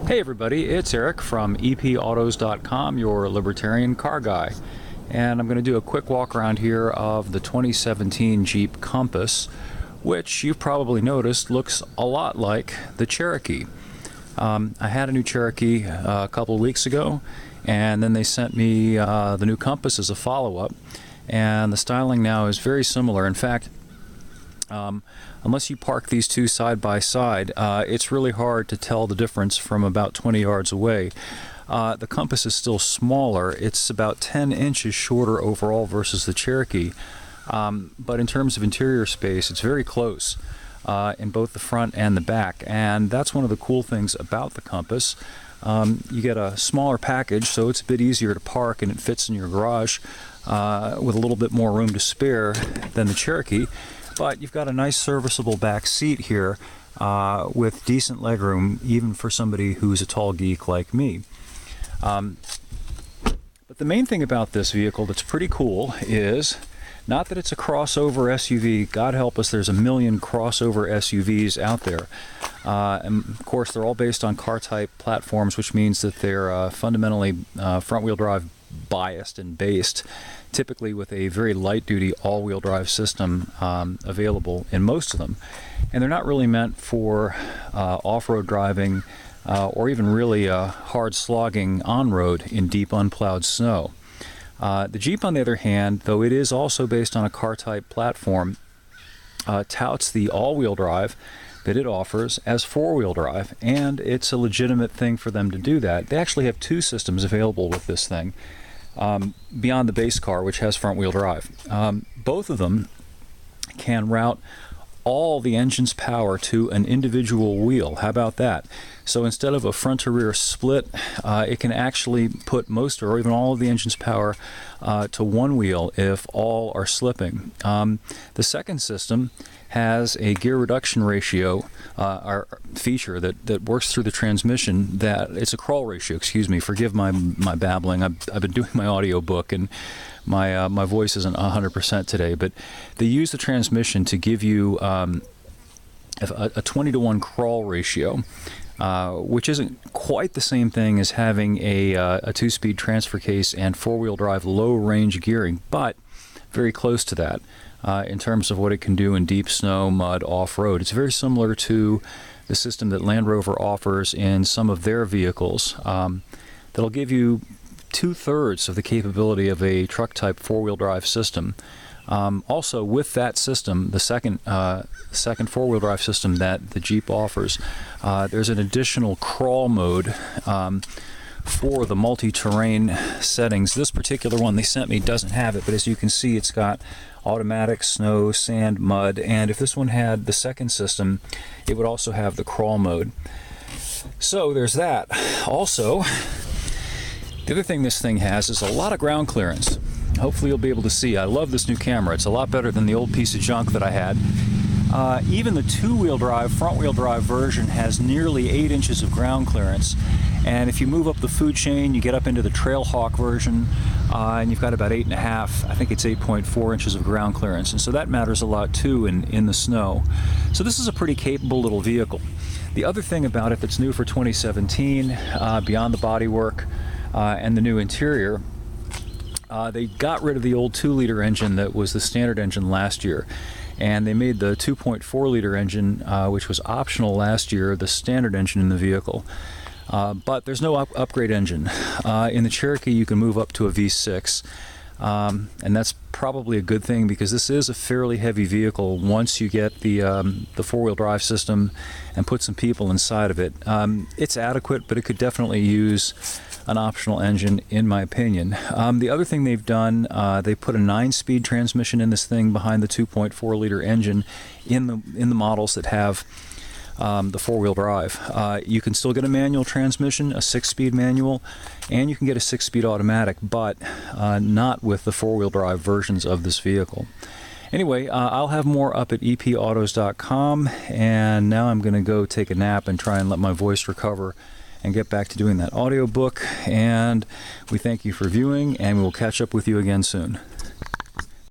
Hey everybody, it's Eric from epautos.com, your Libertarian car guy. And I'm going to do a quick walk around here of the 2017 Jeep Compass, which you've probably noticed looks a lot like the Cherokee. I had a new Cherokee a couple of weeks ago, and then they sent me the new Compass as a follow-up, and the styling now is very similar. In fact, unless you park these two side by side, it's really hard to tell the difference from about 20 yards away. The Compass is still smaller. It's about 10 inches shorter overall versus the Cherokee. But in terms of interior space, it's very close in both the front and the back. And that's one of the cool things about the Compass. You get a smaller package, so it's a bit easier to park, and it fits in your garage with a little bit more room to spare than the Cherokee. But you've got a nice serviceable back seat here with decent legroom, even for somebody who's a tall geek like me. But the main thing about this vehicle that's pretty cool is not that it's a crossover SUV. God help us, there's a million crossover SUVs out there. And of course, they're all based on car-type platforms, which means that they're fundamentally front-wheel drive biased and based, typically with a very light-duty all-wheel drive system available in most of them. And they're not really meant for off-road driving or even really hard slogging on-road in deep unplowed snow. The Jeep, on the other hand, though it is also based on a car-type platform, touts the all-wheel drive that it offers as four-wheel drive, and it's a legitimate thing for them to do that. They actually have two systems available with this thing, beyond the base car, which has front-wheel drive. Both of them can route all the engine's power to an individual wheel. How about that? So instead of a front to rear split, it can actually put most or even all of the engine's power to one wheel if all are slipping. The second system has a gear reduction ratio feature that works through the transmission. That it's a crawl ratio. Excuse me. Forgive my babbling. I've been doing my audio book, and my voice isn't 100% today. But they use the transmission to give you a 20-to-1 crawl ratio, which isn't quite the same thing as having a two-speed transfer case and four-wheel drive low-range gearing, but very close to that. In terms of what it can do in deep snow, mud, off-road. It's very similar to the system that Land Rover offers in some of their vehicles. That'll give you 2/3 of the capability of a truck-type four-wheel drive system. Also, with that system, the second four-wheel drive system that the Jeep offers, there's an additional crawl mode for the multi-terrain settings. This particular one they sent me doesn't have it, but as you can see, it's got automatic, snow, sand, mud, and if this one had the second system, it would also have the crawl mode. So there's that. Also, the other thing this thing has is a lot of ground clearance. Hopefully you'll be able to see. I love this new camera. It's a lot better than the old piece of junk that I had. Even the two-wheel drive, front-wheel drive version has nearly 8 inches of ground clearance. And if you move up the food chain, you get up into the Trailhawk version, and you've got about 8.5, I think it's 8.4 inches of ground clearance. And so that matters a lot too in the snow. So this is a pretty capable little vehicle. The other thing about it that's new for 2017, beyond the bodywork and the new interior, they got rid of the old 2-liter engine that was the standard engine last year. And they made the 2.4-liter engine, which was optional last year, the standard engine in the vehicle. But there's no upgrade engine. In the Cherokee, you can move up to a V6, and that's probably a good thing because this is a fairly heavy vehicle once you get the four-wheel drive system and put some people inside of it. It's adequate, but it could definitely use an optional engine, in my opinion. The other thing they've done, they put a 9-speed transmission in this thing behind the 2.4-liter engine in the models that have the four-wheel drive. You can still get a manual transmission, a 6-speed manual, and you can get a 6-speed automatic, but not with the four-wheel drive versions of this vehicle. Anyway, I'll have more up at epautos.com, and now I'm going to go take a nap and try and let my voice recover and get back to doing that audiobook. And we thank you for viewing, and we will catch up with you again soon.